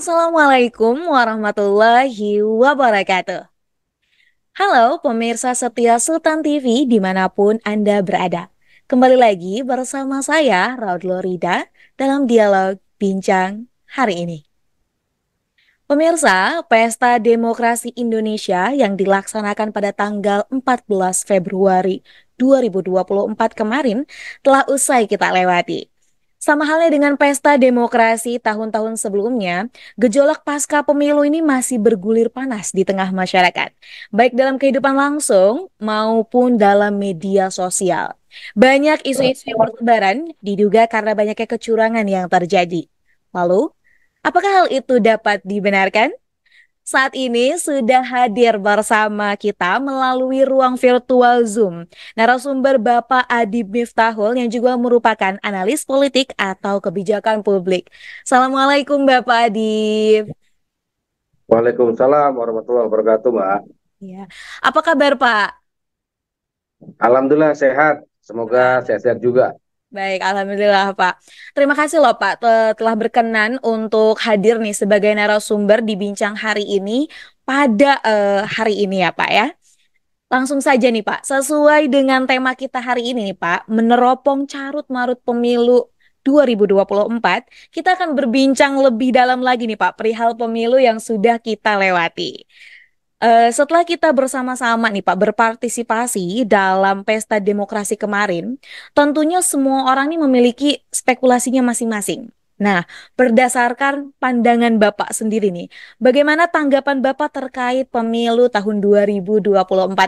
Assalamualaikum warahmatullahi wabarakatuh. Halo pemirsa setia Sultan TV dimanapun Anda berada. Kembali lagi bersama saya, Raud Lorida, dalam dialog Bincang hari ini. Pemirsa, Pesta Demokrasi Indonesia yang dilaksanakan pada tanggal 14 Februari 2024 kemarin telah usai kita lewati. Sama halnya dengan pesta demokrasi tahun-tahun sebelumnya, gejolak pasca pemilu ini masih bergulir panas di tengah masyarakat, baik dalam kehidupan langsung maupun dalam media sosial. Banyak isu-isu yang bertebaran diduga karena banyaknya kecurangan yang terjadi. Lalu, apakah hal itu dapat dibenarkan? Saat ini sudah hadir bersama kita melalui ruang virtual Zoom. Narasumber Bapak Adib Miftahul yang juga merupakan analis politik atau kebijakan publik. Assalamualaikum Bapak Adib. Waalaikumsalam warahmatullahi wabarakatuh, Mbak. Ya. Apa kabar Pak? Alhamdulillah sehat. Semoga sehat-sehat juga. Baik, Alhamdulillah Pak. Terima kasih loh Pak telah berkenan untuk hadir nih sebagai narasumber di Bincang hari ini pada hari ini ya Pak ya. Langsung saja nih Pak, sesuai dengan tema kita hari ini nih Pak, meneropong carut-marut pemilu 2024, kita akan berbincang lebih dalam lagi nih Pak, perihal pemilu yang sudah kita lewati. Setelah kita bersama-sama nih Pak berpartisipasi dalam pesta demokrasi kemarin, tentunya semua orang ini memiliki spekulasinya masing-masing. Nah, berdasarkan pandangan Bapak sendiri nih, bagaimana tanggapan Bapak terkait pemilu tahun 2024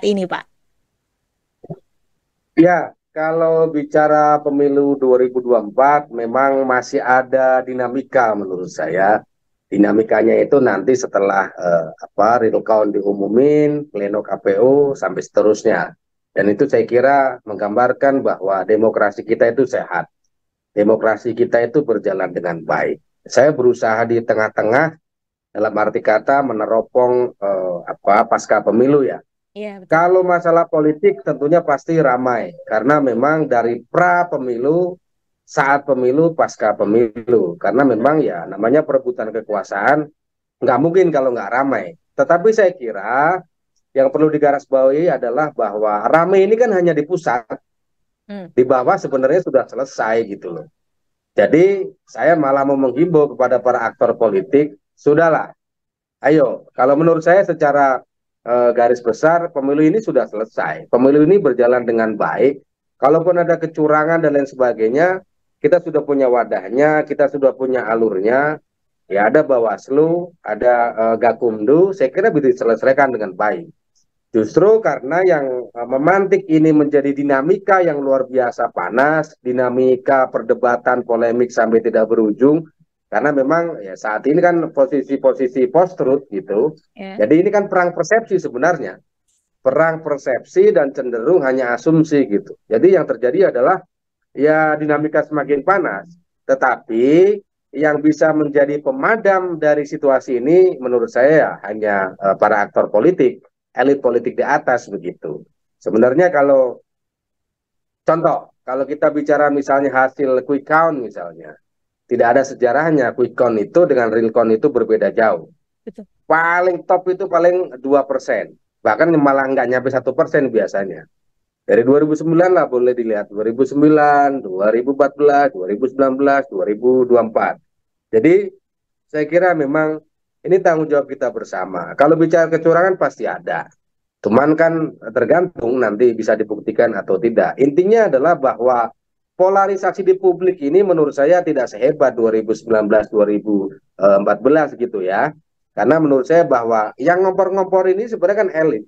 ini, Pak? Ya, kalau bicara pemilu 2024 memang masih ada dinamika menurut saya. Dinamikanya itu nanti setelah real count diumumin, pleno KPU sampai seterusnya. Dan itu saya kira menggambarkan bahwa demokrasi kita itu sehat. Demokrasi kita itu berjalan dengan baik. Saya berusaha di tengah-tengah dalam arti kata meneropong pasca pemilu ya. Iya, betul. Kalau masalah politik tentunya pasti ramai karena memang dari pra pemilu, saat pemilu, pasca pemilu, karena memang ya namanya perebutan kekuasaan nggak mungkin kalau nggak ramai. Tetapi saya kira yang perlu digarisbawahi adalah bahwa ramai ini kan hanya di pusat, Hmm. di bawah sebenarnya sudah selesai gitu loh. Jadi saya malah mau menghimbau kepada para aktor politik, sudahlah. Ayo, kalau menurut saya secara garis besar pemilu ini sudah selesai. Pemilu ini berjalan dengan baik. Kalaupun ada kecurangan dan lain sebagainya, kita sudah punya wadahnya, kita sudah punya alurnya. Ya ada Bawaslu, ada Gakumdu, saya kira bisa diselesaikan dengan baik. Justru karena yang memantik ini menjadi dinamika yang luar biasa panas, dinamika perdebatan polemik sampai tidak berujung, karena memang ya saat ini kan posisi-posisi post-truth gitu. Ya. Jadi ini kan perang persepsi sebenarnya. Perang persepsi dan cenderung hanya asumsi gitu. Jadi yang terjadi adalah ya dinamika semakin panas. Tetapi yang bisa menjadi pemadam dari situasi ini menurut saya ya hanya para aktor politik, elit politik di atas begitu. Sebenarnya kalau contoh, kalau kita bicara misalnya hasil quick count misalnya, tidak ada sejarahnya quick count itu dengan real count itu berbeda jauh. Betul. Paling top itu paling 2%. Bahkan malah nggak nyampe 1% biasanya. Dari 2009 lah boleh dilihat. 2009, 2014, 2019, 2024. Jadi saya kira memang ini tanggung jawab kita bersama. Kalau bicara kecurangan pasti ada. Cuman kan tergantung nanti bisa dibuktikan atau tidak. Intinya adalah bahwa polarisasi di publik ini menurut saya tidak sehebat 2019, 2014 gitu ya. Karena menurut saya bahwa yang ngompor-ngompor ini sebenarnya kan elit.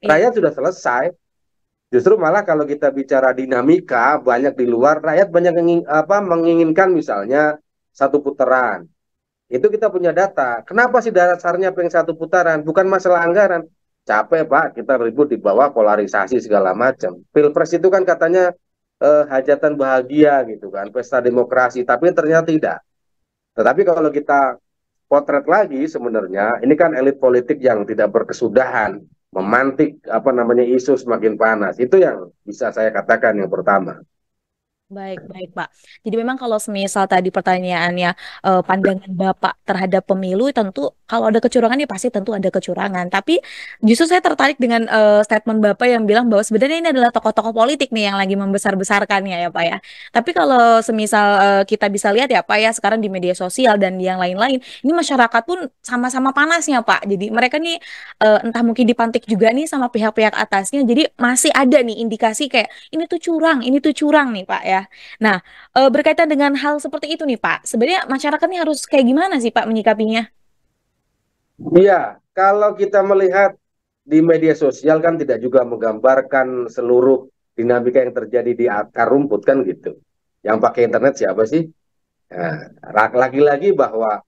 Iya. Rakyat sudah selesai. Justru malah kalau kita bicara dinamika banyak di luar rakyat banyak menginginkan misalnya satu putaran. Itu kita punya data. Kenapa sih dasarnya pengen satu putaran? Bukan masalah anggaran. Capek Pak, kita ribut di bawah polarisasi segala macam. Pilpres itu kan katanya hajatan bahagia gitu kan, pesta demokrasi. Tapi ternyata tidak. Tetapi kalau kita potret lagi sebenarnya, ini kan elit politik yang tidak berkesudahan, memantik apa namanya isu semakin panas. Itu yang bisa saya katakan yang pertama. Baik, baik, Pak. Jadi memang kalau semisal tadi pertanyaannya pandangan Bapak terhadap pemilu tentu kalau ada kecurangan ya pasti tentu ada kecurangan. Tapi justru saya tertarik dengan statement Bapak yang bilang bahwa sebenarnya ini adalah tokoh-tokoh politik nih yang lagi membesar-besarkannya ya, Pak ya. Tapi kalau semisal kita bisa lihat ya, Pak ya, sekarang di media sosial dan di yang lain-lain, ini masyarakat pun sama-sama panasnya, Pak. Jadi mereka nih entah mungkin dipantik juga nih sama pihak-pihak atasnya. Jadi masih ada nih indikasi kayak ini tuh curang nih, Pak ya. Nah, berkaitan dengan hal seperti itu nih Pak, sebenarnya masyarakat ini harus kayak gimana sih Pak menyikapinya? Iya, kalau kita melihat di media sosial kan tidak juga menggambarkan seluruh dinamika yang terjadi di akar rumput kan gitu. Yang pakai internet siapa sih? Nah, lagi-lagi bahwa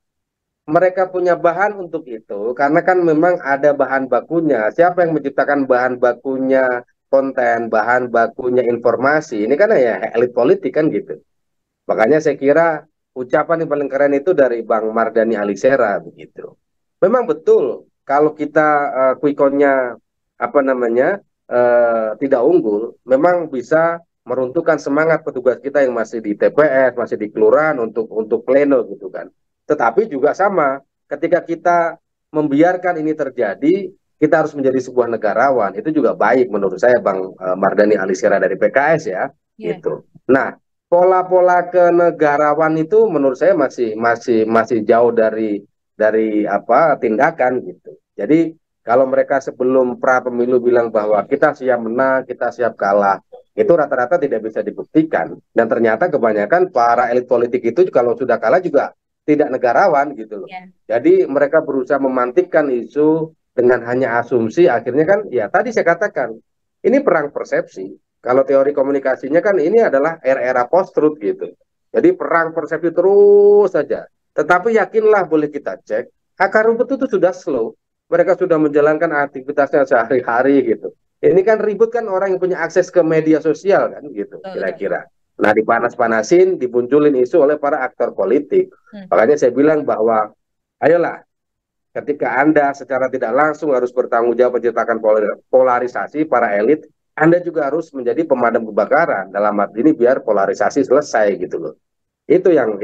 mereka punya bahan untuk itu karena kan memang ada bahan bakunya. Siapa yang menciptakan bahan bakunya konten, bahan bakunya informasi? Ini kan ya elit politik kan gitu. Makanya saya kira ucapan yang paling keren itu dari Bang Mardhani Alisera begitu. Memang betul kalau kita quick count-nya apa namanya tidak unggul, memang bisa meruntuhkan semangat petugas kita yang masih di TPS, masih di kelurahan untuk pleno gitu kan. Tetapi juga sama, ketika kita membiarkan ini terjadi, kita harus menjadi sebuah negarawan. Itu juga baik menurut saya Bang Mardhani Alisera dari PKS ya, Iya. gitu. Nah, pola-pola kenegarawan itu menurut saya masih jauh dari apa tindakan gitu. Jadi kalau mereka sebelum pra pemilu bilang bahwa kita siap menang, kita siap kalah, itu rata-rata tidak bisa dibuktikan. Dan ternyata kebanyakan para elit politik itu kalau sudah kalah juga tidak negarawan gitu loh. Iya. Jadi mereka berusaha memantikkan isu dengan hanya asumsi, akhirnya kan ya tadi saya katakan, ini perang persepsi. Kalau teori komunikasinya kan ini adalah era-era post-truth gitu. Jadi perang persepsi terus saja. Tetapi yakinlah boleh kita cek, akar rumput itu sudah slow. Mereka sudah menjalankan aktivitasnya sehari-hari gitu. Ini kan ribut kan orang yang punya akses ke media sosial kan gitu Betul, betul. kira-kira. Nah dipanas-panasin, dimunculin isu oleh para aktor politik. Hmm. Makanya saya bilang bahwa ayolah ketika Anda secara tidak langsung harus bertanggung jawab menciptakan polarisasi para elit, Anda juga harus menjadi pemadam kebakaran dalam arti ini biar polarisasi selesai gitu loh. Itu yang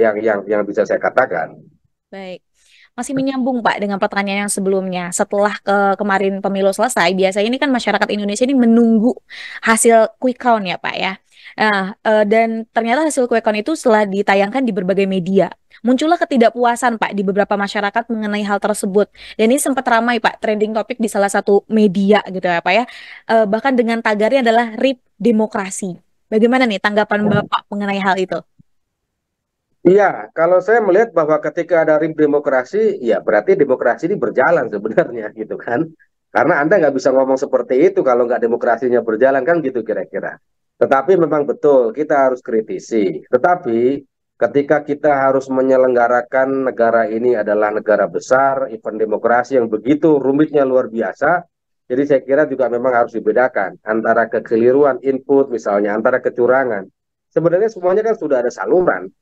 bisa saya katakan. Baik. Masih menyambung Pak dengan pertanyaan yang sebelumnya. Setelah kemarin pemilu selesai, biasanya ini kan masyarakat Indonesia ini menunggu hasil quick count ya Pak ya. Nah, dan ternyata hasil quick count itu setelah ditayangkan di berbagai media. Muncullah ketidakpuasan Pak di beberapa masyarakat mengenai hal tersebut. Dan ini sempat ramai Pak, trending topik di salah satu media gitu ya Pak ya. Bahkan dengan tagarnya adalah RIP Demokrasi. Bagaimana nih tanggapan Bapak mengenai hal itu? Iya, kalau saya melihat bahwa ketika ada rim demokrasi, ya berarti demokrasi ini berjalan sebenarnya gitu kan. Karena Anda nggak bisa ngomong seperti itu kalau nggak demokrasinya berjalan kan gitu kira-kira. Tetapi memang betul kita harus kritisi. Tetapi ketika kita harus menyelenggarakan negara ini adalah negara besar, event demokrasi yang begitu rumitnya luar biasa, jadi saya kira juga memang harus dibedakan antara kekeliruan input misalnya, antara kecurangan. Sebenarnya semuanya kan sudah ada saluran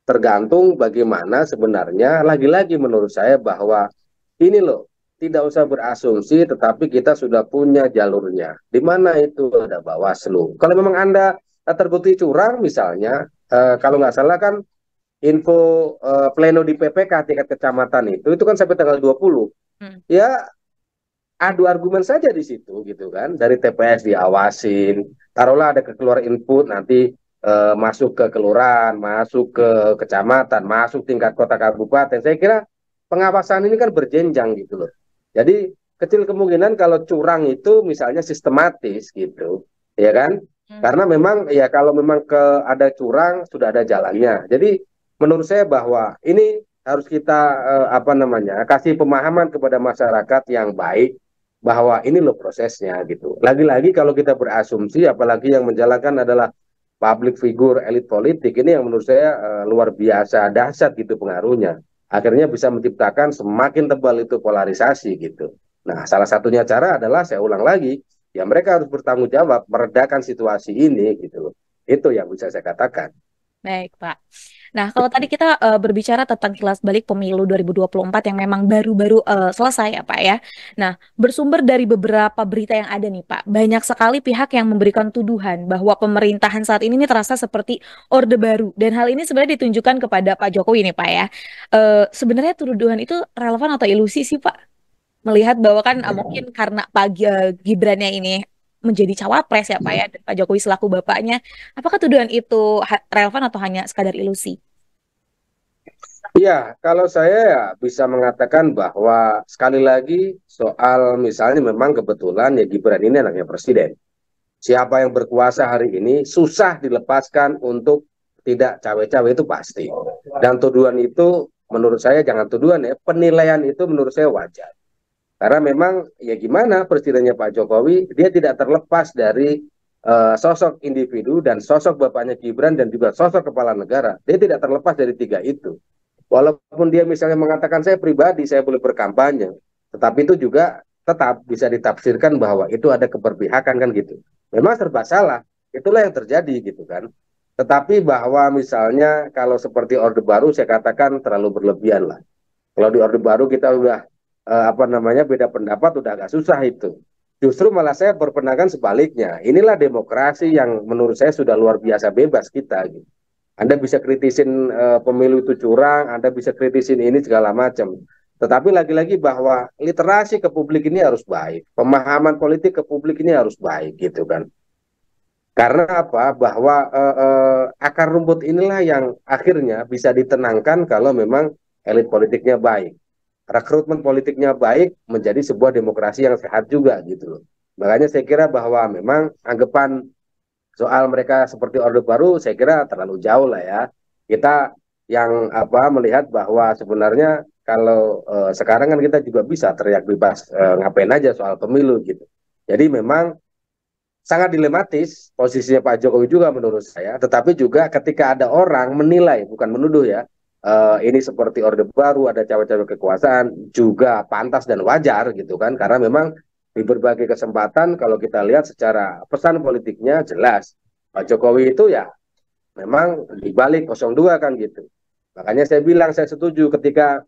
tergantung bagaimana sebenarnya lagi-lagi menurut saya bahwa ini loh tidak usah berasumsi tetapi kita sudah punya jalurnya di mana itu ada Bawaslu kalau memang Anda terbukti curang misalnya kalau nggak salah kan info pleno di PPK tingkat kecamatan itu kan sampai tanggal 20 Hmm. ya adu argumen saja di situ gitu kan dari TPS diawasin taruhlah ada keluar input nanti masuk ke kelurahan masuk ke kecamatan masuk tingkat kota kabupaten saya kira pengawasan ini kan berjenjang gitu loh jadi kecil kemungkinan kalau curang itu misalnya sistematis gitu ya kan Hmm. karena memang ya kalau memang ada curang sudah ada jalannya jadi menurut saya bahwa ini harus kita apa namanya kasih pemahaman kepada masyarakat yang baik bahwa ini loh prosesnya gitu. Lagi-lagi kalau kita berasumsi, apalagi yang menjalankan adalah public figure elit politik, ini yang menurut saya luar biasa dahsyat gitu pengaruhnya. Akhirnya bisa menciptakan semakin tebal itu polarisasi gitu. Nah, salah satunya cara adalah saya ulang lagi, ya mereka harus bertanggung jawab meredakan situasi ini gitu loh. Itu yang bisa saya katakan. Baik, Pak. Nah, kalau tadi kita berbicara tentang kilas balik pemilu 2024 yang memang baru-baru selesai ya, Pak ya. Nah, bersumber dari beberapa berita yang ada nih, Pak. Banyak sekali pihak yang memberikan tuduhan bahwa pemerintahan saat ini nih terasa seperti Orde Baru. Dan hal ini sebenarnya ditunjukkan kepada Pak Jokowi nih, Pak ya. Sebenarnya tuduhan itu relevan atau ilusi sih, Pak? Melihat bahwa kan mungkin karena Gibrannya ini menjadi cawapres ya Pak ya, dan Pak Jokowi selaku bapaknya, apakah tuduhan itu relevan atau hanya sekadar ilusi? Iya, kalau saya ya bisa mengatakan bahwa sekali lagi soal misalnya memang kebetulan ya Gibran ini anaknya presiden. Siapa yang berkuasa hari ini susah dilepaskan untuk tidak cawe-cawe itu pasti. Dan tuduhan itu menurut saya jangan tuduhan ya, penilaian itu menurut saya wajar. Karena memang ya gimana presidennya Pak Jokowi, dia tidak terlepas dari sosok individu dan sosok bapaknya Gibran dan juga sosok kepala negara. Dia tidak terlepas dari tiga itu. Walaupun dia misalnya mengatakan saya pribadi, saya boleh berkampanye, tetapi itu juga tetap bisa ditafsirkan bahwa itu ada keberpihakan kan gitu. Memang serba salah, itulah yang terjadi gitu kan. Tetapi bahwa misalnya kalau seperti Orde Baru saya katakan terlalu berlebihan lah. Kalau di Orde Baru kita udah apa namanya beda pendapat udah agak susah itu. Justru malah saya berpendapat sebaliknya. Inilah demokrasi yang menurut saya sudah luar biasa bebas kita gitu. Anda bisa kritisin pemilu itu curang, Anda bisa kritisin ini segala macam. Tetapi lagi-lagi bahwa literasi ke publik ini harus baik, pemahaman politik ke publik ini harus baik gitu kan. Karena apa? Bahwa akar rumput inilah yang akhirnya bisa ditenangkan kalau memang elit politiknya baik. Rekrutmen politiknya baik menjadi sebuah demokrasi yang sehat juga gitu loh. Makanya saya kira bahwa memang anggapan soal mereka seperti Orde Baru saya kira terlalu jauh lah ya. Kita yang apa melihat bahwa sebenarnya kalau sekarang kan kita juga bisa teriak bebas ngapain aja soal pemilu gitu. Jadi memang sangat dilematis posisinya Pak Jokowi juga menurut saya. Tetapi juga ketika ada orang menilai bukan menuduh ya, ini seperti Orde Baru ada cawe-cawe kekuasaan juga pantas dan wajar gitu kan karena memang di berbagai kesempatan kalau kita lihat secara pesan politiknya jelas Pak Jokowi itu ya memang di balik 02 kan gitu. Makanya saya bilang saya setuju ketika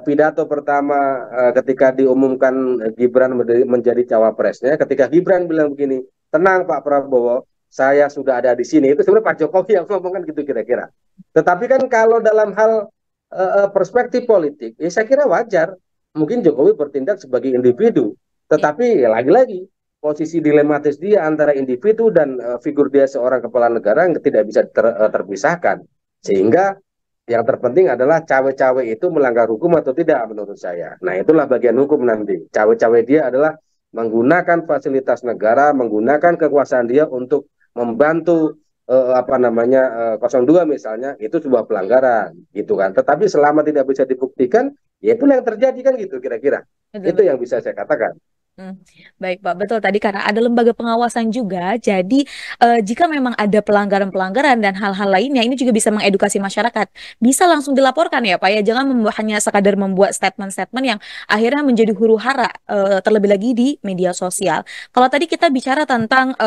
pidato pertama ketika diumumkan Gibran menjadi cawapresnya, ketika Gibran bilang begini, tenang Pak Prabowo, saya sudah ada di sini. Itu sebenarnya Pak Jokowi yang ngomong kan gitu kira-kira. Tetapi kan kalau dalam hal perspektif politik, ya saya kira wajar. Mungkin Jokowi bertindak sebagai individu, tetapi ya lagi-lagi posisi dilematis dia antara individu dan figur dia seorang kepala negara yang tidak bisa terpisahkan. Sehingga yang terpenting adalah cawe-cawe itu melanggar hukum atau tidak menurut saya. Nah itulah bagian hukum nanti. Cawe-cawe dia adalah menggunakan fasilitas negara, menggunakan kekuasaan dia untuk membantu apa namanya 02 misalnya itu sebuah pelanggaran gitu kan. Tetapi selama tidak bisa dibuktikan, ya itulah yang terjadi kan gitu kira-kira. Itu Betul. yang bisa saya katakan. Hmm, baik Pak, betul tadi karena ada lembaga pengawasan juga, jadi jika memang ada pelanggaran-pelanggaran dan hal-hal lainnya, ini juga bisa mengedukasi masyarakat, bisa langsung dilaporkan ya Pak ya, jangan hanya sekadar membuat statement-statement yang akhirnya menjadi huru-hara, terlebih lagi di media sosial. Kalau tadi kita bicara tentang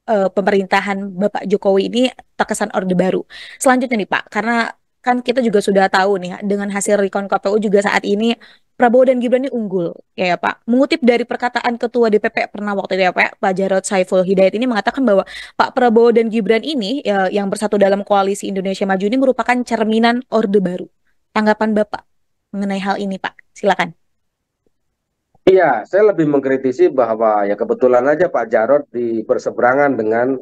pemerintahan Bapak Jokowi ini terkesan Orde Baru. Selanjutnya nih Pak, karena kan kita juga sudah tahu nih dengan hasil recount KPU juga saat ini Prabowo dan Gibran ini unggul ya, Pak. Mengutip dari perkataan Ketua DPP pernah waktu itu ya Pak Jarod Saiful Hidayat ini mengatakan bahwa Pak Prabowo dan Gibran ini yang bersatu dalam koalisi Indonesia Maju ini merupakan cerminan Orde Baru. Tanggapan Bapak mengenai hal ini Pak, silakan. Iya, saya lebih mengkritisi bahwa ya kebetulan aja Pak Jarod di berseberangan dengan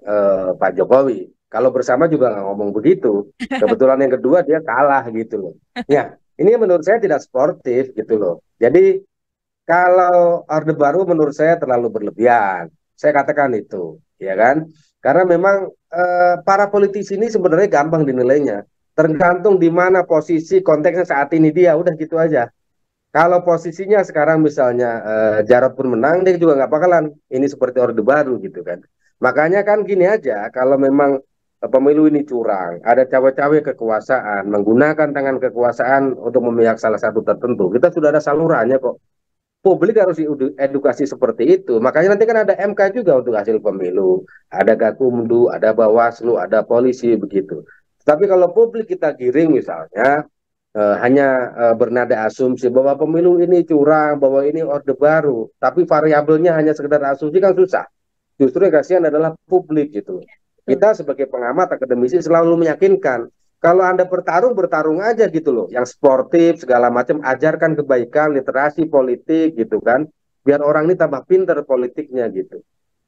Pak Jokowi. Kalau bersama juga nggak ngomong begitu. Kebetulan yang kedua dia kalah gitu loh. Ya, ini menurut saya tidak sportif gitu loh. Jadi kalau Orde Baru menurut saya terlalu berlebihan. Saya katakan itu, ya kan? Karena memang para politisi ini sebenarnya gampang dinilainya. Tergantung di mana posisi konteksnya saat ini dia, udah gitu aja. Kalau posisinya sekarang misalnya Jarod pun menang, dia juga nggak bakalan ini seperti Orde Baru gitu kan. Makanya kan gini aja, kalau memang pemilu ini curang, ada cawe-cawe kekuasaan, menggunakan tangan kekuasaan untuk memihak salah satu tertentu, kita sudah ada salurannya kok. publik harus diedukasi seperti itu. Makanya nanti kan ada MK juga untuk hasil pemilu, ada Gakumdu, ada Bawaslu, ada polisi begitu. Tapi kalau publik kita giring misalnya hanya bernada asumsi bahwa pemilu ini curang, bahwa ini orde baru, tapi variabelnya hanya sekedar asumsi kan susah. Justru yang kasihan adalah publik gitu. Betul. Kita sebagai pengamat akademisi selalu meyakinkan kalau Anda bertarung, bertarung aja gitu loh. Yang sportif, segala macam, ajarkan kebaikan, literasi politik gitu kan. Biar orang ini tambah pinter politiknya gitu.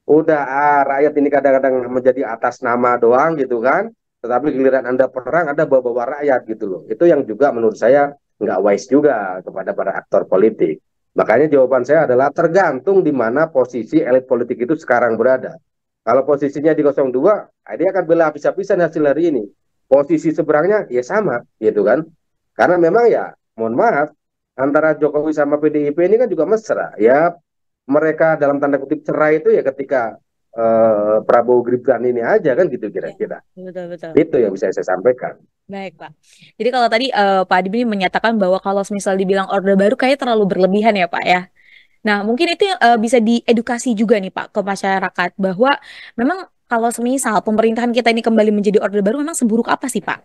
Udah, rakyat ini kadang-kadang menjadi atas nama doang gitu kan. Tetapi giliran Anda perang, Anda bawa-bawa rakyat gitu loh. Itu yang juga menurut saya nggak wise juga kepada para aktor politik. Makanya jawaban saya adalah tergantung di mana posisi elit politik itu sekarang berada. Kalau posisinya di 02, dia akan bela habis-habisan hasil hari ini. Posisi seberangnya ya sama gitu kan. Karena memang ya mohon maaf antara Jokowi sama PDIP ini kan juga mesra ya, mereka dalam tanda kutip cerai itu ya ketika Prabowo Gibran ini aja kan gitu Ya, kira-kira. betul betul. Itu yang bisa saya sampaikan. Baik, Pak. Jadi kalau tadi Pak Adib ini menyatakan bahwa kalau misal dibilang Orde Baru kayaknya terlalu berlebihan ya, Pak ya. Nah, mungkin itu bisa diedukasi juga nih, Pak, ke masyarakat bahwa memang kalau semisal pemerintahan kita ini kembali menjadi Orde Baru memang seburuk apa sih, Pak?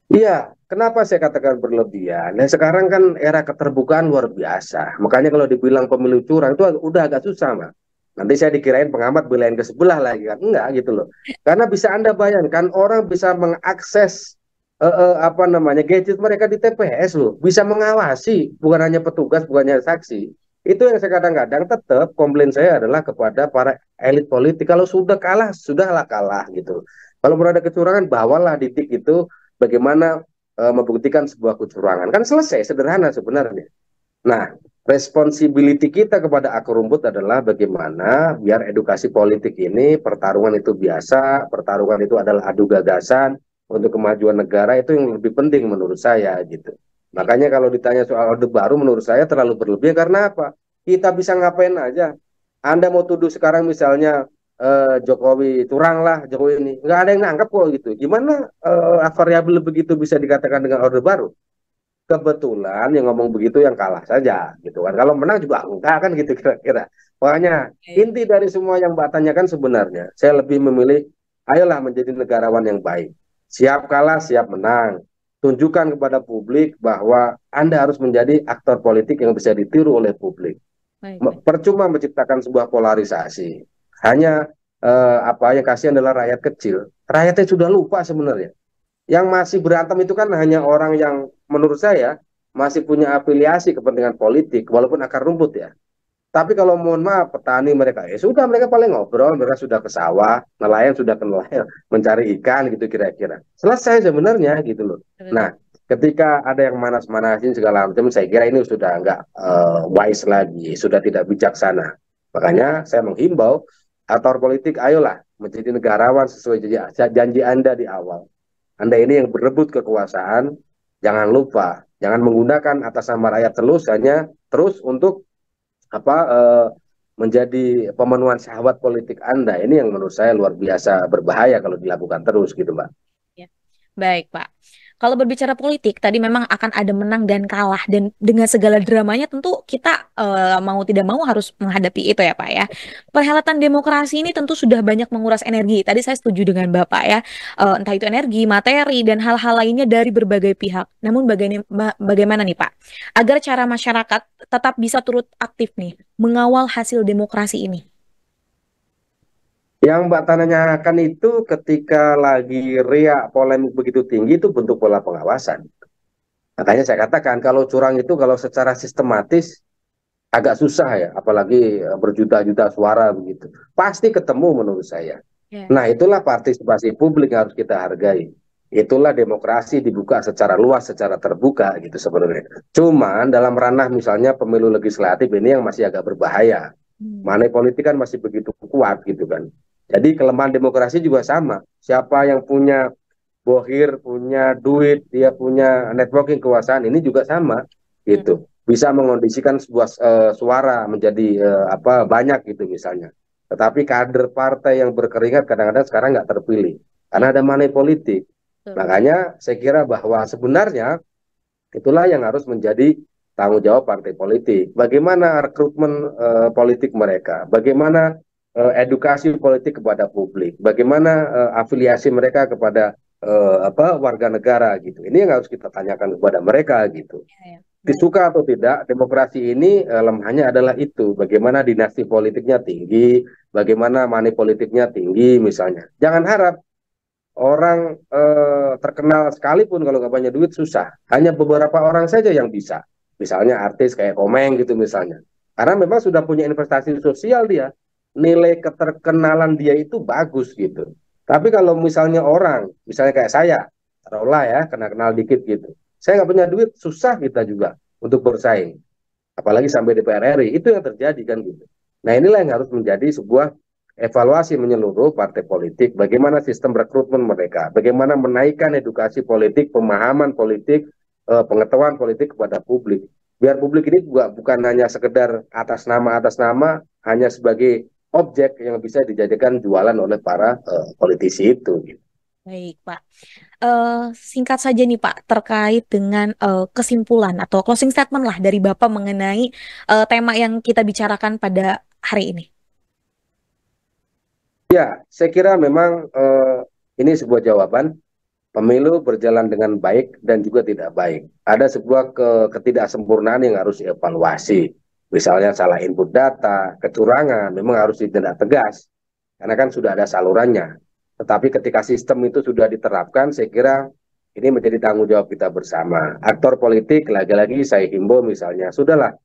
Iya, kenapa saya katakan berlebihan? Nah, sekarang kan era keterbukaan luar biasa. Makanya kalau dibilang pemilu curang itu udah agak susah, Mas. Nanti saya dikirain pengamat belain ke sebelah lagi kan. Enggak gitu loh. Karena bisa Anda bayangkan orang bisa mengakses apa namanya gadget mereka di TPS loh. Bisa mengawasi, bukan hanya petugas, bukan hanya saksi. Itu yang saya kadang-kadang tetap komplain saya adalah kepada para elit politik. Kalau sudah kalah, sudahlah kalah gitu. Kalau berada kecurangan, bawalah di tik itu bagaimana membuktikan sebuah kecurangan. Kan selesai, sederhana sebenarnya. Nah, responsibility kita kepada akar rumput adalah bagaimana biar edukasi politik ini, pertarungan itu biasa, pertarungan itu adalah adu gagasan untuk kemajuan negara, itu yang lebih penting menurut saya gitu. Baik. Makanya kalau ditanya soal Orde Baru menurut saya terlalu berlebihan karena apa? Kita bisa ngapain aja. Anda mau tuduh sekarang misalnya Jokowi curang lah, Jokowi ini nggak ada yang nangkep kok gitu. Gimana variabel begitu bisa dikatakan dengan Orde Baru? Kebetulan yang ngomong begitu yang kalah saja gitu kan. Kalau menang juga enggak kan gitu kira-kira. Makanya Oke. inti dari semua yang Mbak tanyakan sebenarnya saya lebih memilih ayolah menjadi negarawan yang baik. Siap kalah, siap menang. Tunjukkan kepada publik bahwa Anda harus menjadi aktor politik yang bisa ditiru oleh publik. Baik, baik. Percuma menciptakan sebuah polarisasi. Hanya apa yang kasihan adalah rakyat kecil. Rakyatnya sudah lupa sebenarnya. Yang masih berantem itu kan hanya orang yang menurut saya masih punya afiliasi kepentingan politik, walaupun akar rumput ya. Tapi kalau mohon maaf, petani mereka, ya sudah mereka paling ngobrol, mereka sudah ke sawah, nelayan sudah ke nelayan, mencari ikan gitu kira-kira. Selesai sebenarnya gitu loh. Betul. Nah, ketika ada yang manas-manasin segala macam, saya kira ini sudah nggak wise lagi, sudah tidak bijaksana. Makanya saya menghimbau, aktor politik, ayolah menjadi negarawan sesuai janji Anda di awal. Anda ini yang berebut kekuasaan, jangan lupa, jangan menggunakan atas nama rakyat terus untuk apa menjadi pemenuhan syahwat politik Anda. Ini yang menurut saya luar biasa berbahaya kalau dilakukan terus gitu, Mbak. Ya. Baik, Pak. Kalau berbicara politik, tadi memang akan ada menang dan kalah, dan dengan segala dramanya tentu kita mau tidak mau harus menghadapi itu ya, Pak ya. Perhelatan demokrasi ini tentu sudah banyak menguras energi. Tadi saya setuju dengan Bapak ya, entah itu energi, materi, dan hal-hal lainnya dari berbagai pihak. Namun bagaimana nih Pak, agar cara masyarakat tetap bisa turut aktif nih, mengawal hasil demokrasi ini? Yang Mbak tanyakan itu ketika lagi riak polemik begitu tinggi itu bentuk pola pengawasan. Makanya saya katakan kalau curang itu kalau secara sistematis agak susah ya, apalagi berjuta-juta suara begitu. Pasti ketemu menurut saya. Ya. Nah, itulah partisipasi publik yang harus kita hargai. Itulah demokrasi dibuka secara luas, secara terbuka gitu sebenarnya. Cuman dalam ranah misalnya pemilu legislatif ini yang masih agak berbahaya. Hmm. Money politik kan masih begitu kuat gitu kan. Jadi kelemahan demokrasi juga sama. Siapa yang punya bohir, punya duit, dia punya networking kekuasaan, ini juga sama Hmm. gitu. Bisa mengondisikan sebuah suara menjadi apa banyak gitu misalnya. Tetapi kader partai yang berkeringat kadang-kadang sekarang nggak terpilih Ya, karena ada money politik. betul. Makanya saya kira bahwa sebenarnya itulah yang harus menjadi tanggung jawab partai politik. Bagaimana rekrutmen politik mereka, bagaimana edukasi politik kepada publik, bagaimana afiliasi mereka kepada warga negara gitu. Ini yang harus kita tanyakan kepada mereka gitu. Ya, ya. Baik. Disuka atau tidak, demokrasi ini lemahnya adalah itu. Bagaimana dinasti politiknya tinggi, bagaimana money politiknya tinggi misalnya. Jangan harap orang terkenal sekalipun kalau nggak punya duit susah. Hanya beberapa orang saja yang bisa. Misalnya artis kayak Komeng gitu misalnya. Karena memang sudah punya investasi sosial dia. Nilai keterkenalan dia itu bagus gitu. Tapi kalau misalnya orang, misalnya kayak saya, taruhlah ya, kenal-kenal dikit gitu. Saya nggak punya duit, susah kita juga untuk bersaing. Apalagi sampai DPR RI, itu yang terjadi kan gitu. Nah inilah yang harus menjadi sebuah evaluasi menyeluruh partai politik, bagaimana sistem rekrutmen mereka, bagaimana menaikkan edukasi politik, pemahaman politik, pengetahuan politik kepada publik. Biar publik ini juga bukan hanya sekedar atas nama, hanya sebagai objek yang bisa dijadikan jualan oleh para politisi itu. Gitu. Baik, Pak. Singkat saja nih, Pak, terkait dengan kesimpulan atau closing statement lah dari Bapak mengenai tema yang kita bicarakan pada hari ini. Ya, saya kira memang ini sebuah jawaban. Pemilu berjalan dengan baik dan juga tidak baik. Ada sebuah ketidaksempurnaan yang harus dievaluasi. Misalnya salah input data, kecurangan, memang harus ditindak tegas. Karena kan sudah ada salurannya. Tetapi ketika sistem itu sudah diterapkan, saya kira ini menjadi tanggung jawab kita bersama. Aktor politik, lagi-lagi saya himbau misalnya, sudahlah,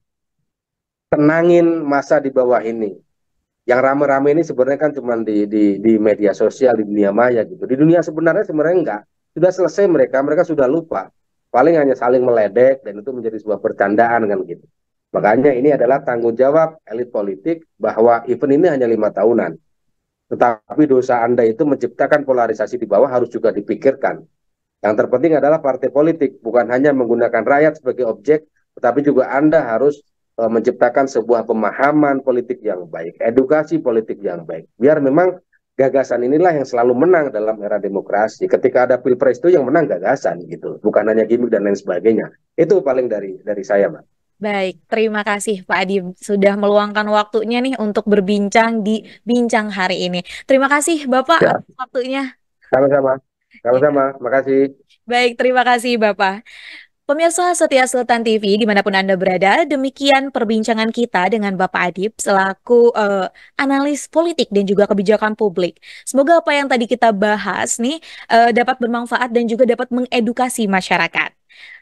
tenangin masa di bawah ini. Yang rame-rame ini sebenarnya kan cuma di media sosial, di dunia maya gitu. Di dunia sebenarnya enggak. Sudah selesai mereka sudah lupa. Paling hanya saling meledek dan itu menjadi sebuah bercandaan kan gitu. Makanya ini adalah tanggung jawab elit politik bahwa event ini hanya 5 tahunan. Tetapi dosa Anda itu menciptakan polarisasi di bawah harus juga dipikirkan. Yang terpenting adalah partai politik, bukan hanya menggunakan rakyat sebagai objek, tetapi juga Anda harus menciptakan sebuah pemahaman politik yang baik, edukasi politik yang baik. Biar memang gagasan inilah yang selalu menang dalam era demokrasi. Ketika ada pilpres itu yang menang gagasan gitu, bukan hanya gimmick dan lain sebagainya. Itu paling dari saya, Mbak. Baik, terima kasih Pak Adi sudah meluangkan waktunya nih untuk berbincang di bincang hari ini. Terima kasih Bapak Ya, atas waktunya. sama-sama. Ya. Sama-sama. Makasih. Baik, terima kasih Bapak. Pemirsa Setia Sultan TV dimanapun Anda berada, demikian perbincangan kita dengan Bapak Adib selaku analis politik dan juga kebijakan publik. Semoga apa yang tadi kita bahas nih dapat bermanfaat dan juga dapat mengedukasi masyarakat.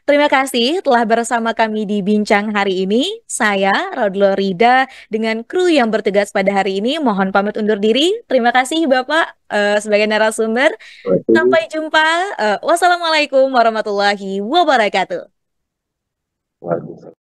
Terima kasih telah bersama kami di Bincang hari ini. Saya, Rodlo Rida, dengan kru yang bertugas pada hari ini, mohon pamit undur diri. Terima kasih Bapak sebagai narasumber. Sampai jumpa. Wassalamualaikum warahmatullahi wabarakatuh. Waalaikumsalam.